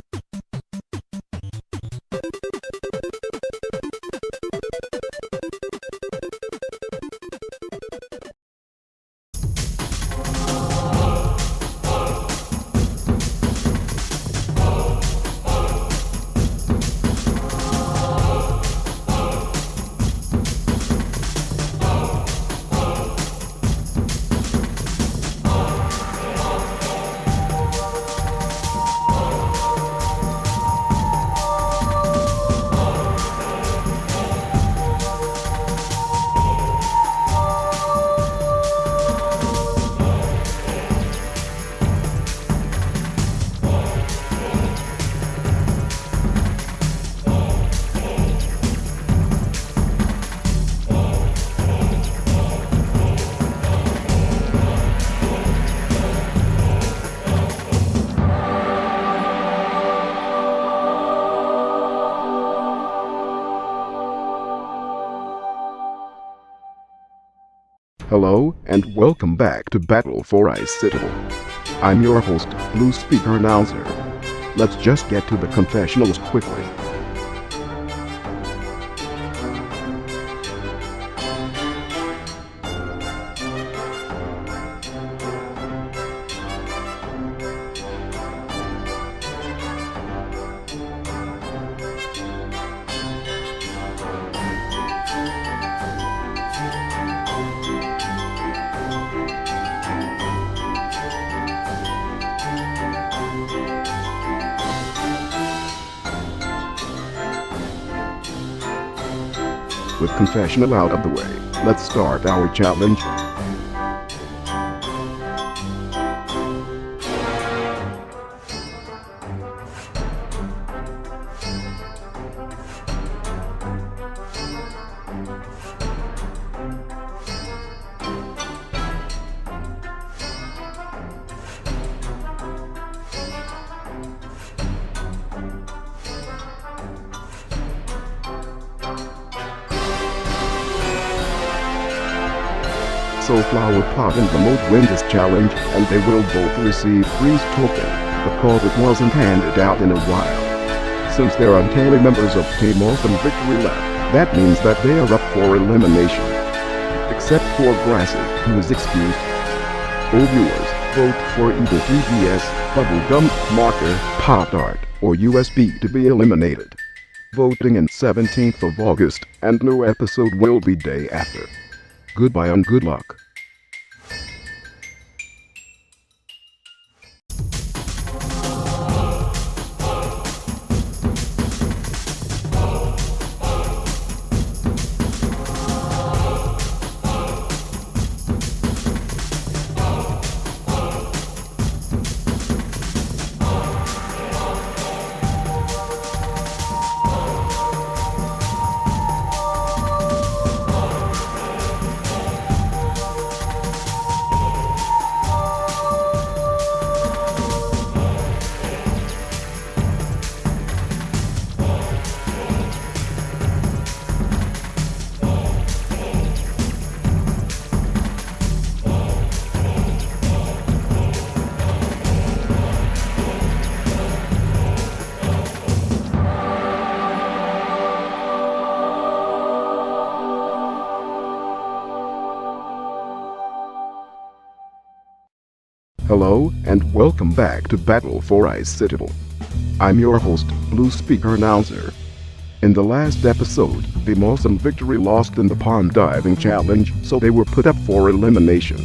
Speaker 6: Hello, and welcome back to Battle for Ice Citadel. I'm your host, Blue Speaker Announcer. Let's just get to the confessionals quickly. With confessional out of the way, let's start our challenge. So Flower Pot and the Mode win this challenge, and they will both receive freeze token, because it wasn't handed out in a while. Since there aren't any members of Team Off and Victory left, that means that they are up for elimination. Except for Grassy, who is excused. All viewers, vote for either 3DS, Bubblegum, Marker, Pop Art, or USB to be eliminated. Voting in 17th of August, and no episode will be day after. Goodbye and good luck. Hello, and welcome back to Battle for Ice Citadel. I'm your host, Blue Speaker Announcer. In the last episode, the Awesome Victory lost in the pond diving challenge, so they were put up for elimination.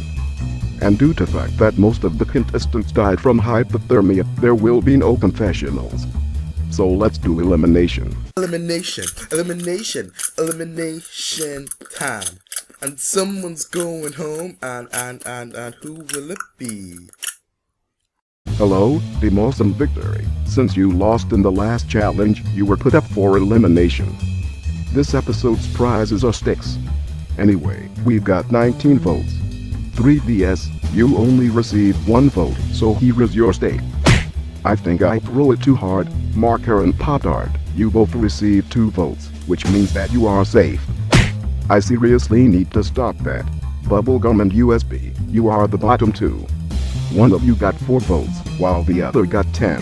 Speaker 6: And due to the fact that most of the contestants died from hypothermia, there will be no confessionals. So let's do elimination.
Speaker 9: Elimination time. And someone's going home, and who will it be?
Speaker 6: Hello, the Awesome Victory. Since you lost in the last challenge, you were put up for elimination. This episode's prizes are sticks. Anyway, we've got 19 votes. 3DS, you only received 1 vote, so here is your stake. I think I threw it too hard. Marker and Pop-Tart, you both received 2 votes, which means that you are safe. I seriously need to stop that. Bubblegum and USB, you are the bottom 2. One of you got 4 votes, while the other got 10.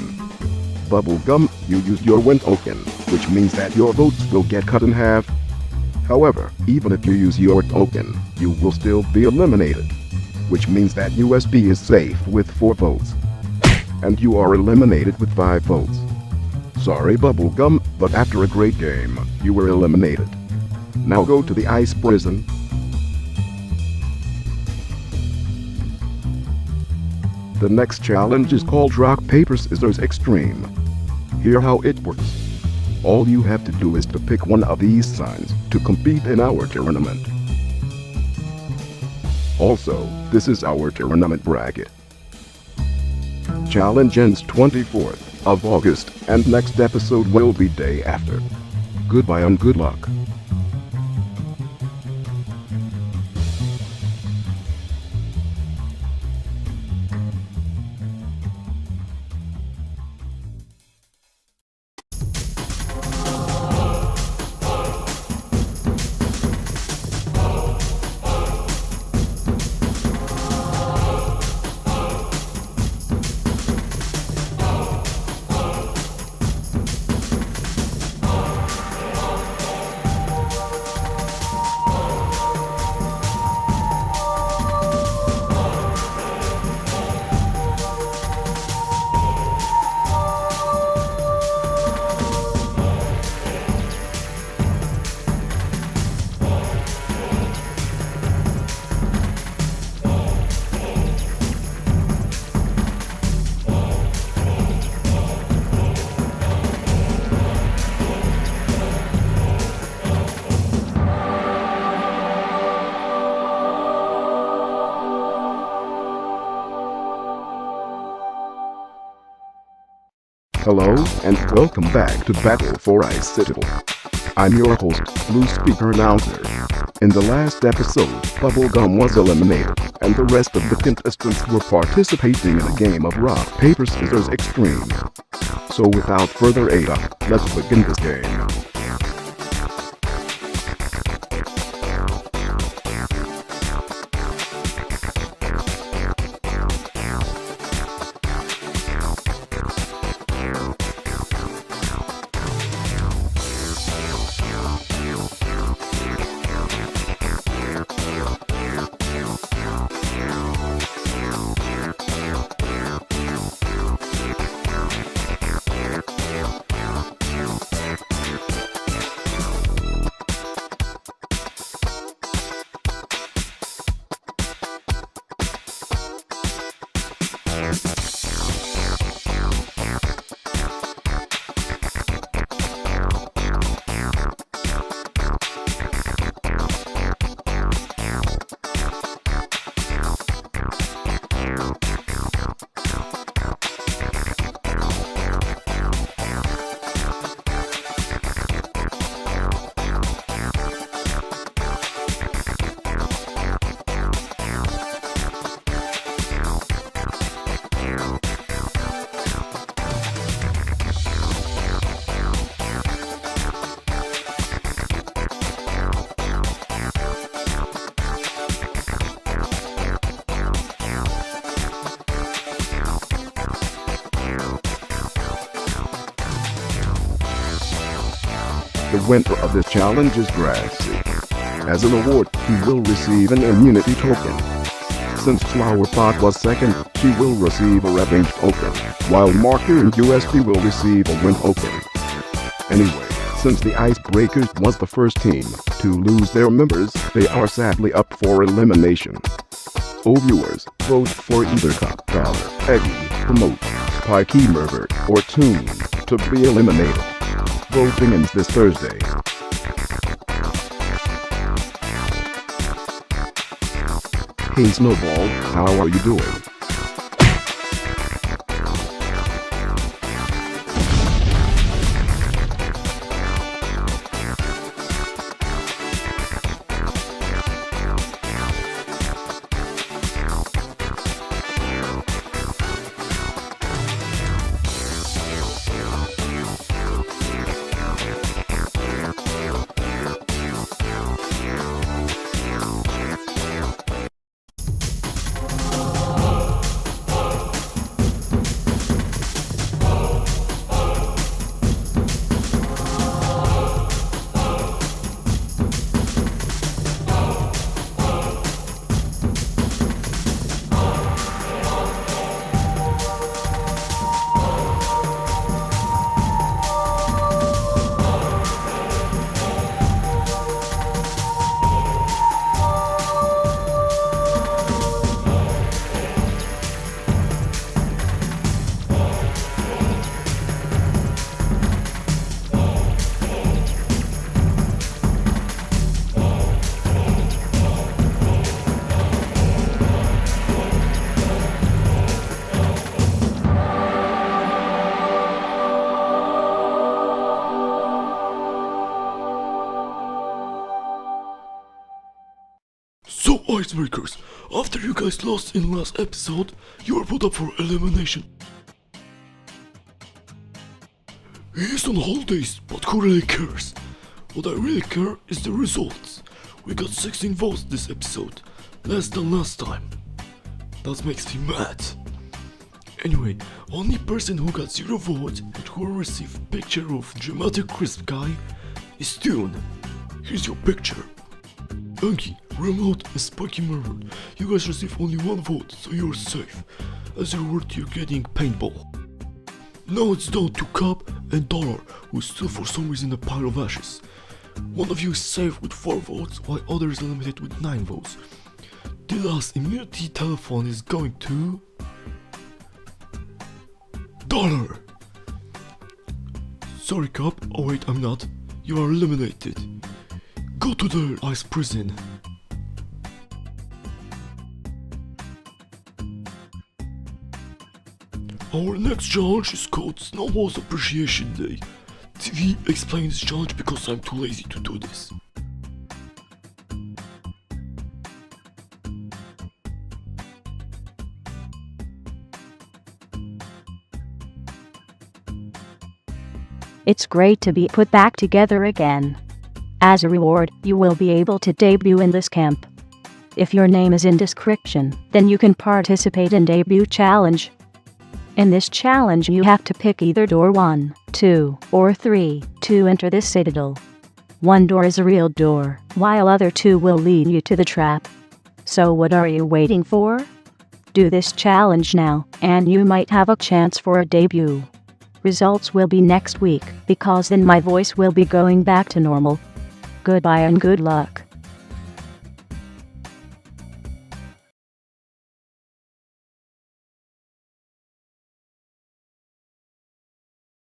Speaker 6: Bubblegum, you used your win token, which means that your votes will get cut in half. However, even if you use your token, you will still be eliminated, which means that USB is safe with 4 votes. And you are eliminated with 5 votes. Sorry Bubblegum, but after a great game, you were eliminated. Now go to the ice prison. The next challenge is called Rock Paper Scissors Extreme. Here how it works. All you have to do is to pick one of these signs to compete in our tournament. Also, this is our tournament bracket. Challenge ends 24th of August, and next episode will be day after. Goodbye and good luck. Hello, and welcome back to Battle for Ice Citadel. I'm your host, Blue Speaker Announcer. In the last episode, Bubblegum was eliminated, and the rest of the contestants were participating in a game of Rock, Paper, Scissors Extreme. So without further ado, let's begin this game. The winner of this challenge is Grassy. As an award, he will receive an immunity token. Since Flowerpot was second, she will receive a revenge token, while Marker and USB will receive a win token. Anyway, Since the Icebreakers was the first team to lose their members, they are sadly up for elimination. Oh viewers, vote for either Cup, Valor, Eggy, Promote, Pikey Murder, or Toon to be eliminated. Voting ends this Thursday. Hey Snowball, how are you doing?
Speaker 4: So Icebreakers, after you guys lost in last episode, you are put up for elimination. He is on holidays, but who really cares? What I really care is the results. We got 16 votes this episode, less than last time. That makes me mad. Anyway, only person who got 0 votes and who will receive picture of dramatic crisp guy is Toon. Here's your picture. Anki, Remote and Spiky Murder, you guys receive only 1 vote, so you're safe. As a reward, you're getting paintball. Now it's down to Cup and Dollar, who's still for some reason a pile of ashes. One of you is safe with 4 votes, while other is eliminated with 9 votes. The last immunity telephone is going to... Dollar! Sorry Cup, oh wait, I'm not. You are eliminated. Go to the ice prison. Our next challenge is called Snowball's Appreciation Day. TV explained this challenge because I'm too lazy to do this.
Speaker 10: It's great to be put back together again. As a reward, you will be able to debut in this camp. If your name is in description, then you can participate in debut challenge. In this challenge you have to pick either door 1, 2, or 3 to enter this citadel. One door is a real door, while other 2 will lead you to the trap. So what are you waiting for? Do this challenge now, and you might have a chance for a debut. Results will be next week, because then my voice will be going back to normal. Goodbye and good luck.